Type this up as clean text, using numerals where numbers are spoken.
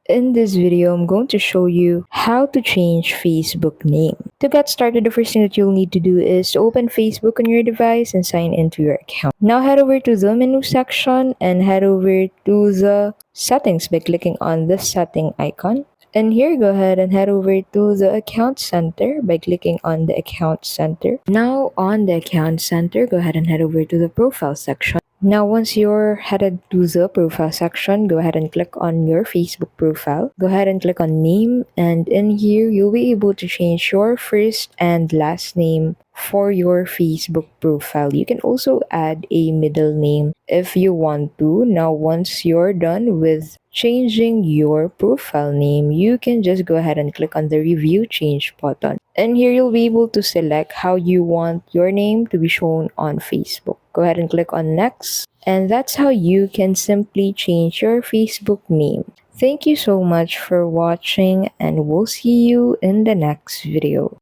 In this video, I'm going to show you how to change Facebook name. To get started, the first thing that you'll need to do is to open Facebook on your device and sign into your account. Now head over to the menu section and head over to the settings by clicking on the setting icon. And here, go ahead and head over to the account center by clicking on the account center. Now on the account center, go ahead and head over to the profile section. Now, once you're headed to the profile section, go ahead and click on your Facebook profile. Go ahead and click on name, and in here, you'll be able to change your first and last name for your Facebook profile. You can also add a middle name if you want to. Now, once you're done with changing your profile name, you can just go ahead and click on the review change button. And here you'll be able to select how you want your name to be shown on Facebook. Go ahead and click on next. And that's how you can simply change your Facebook name. Thank you so much for watching, and we'll see you in the next video.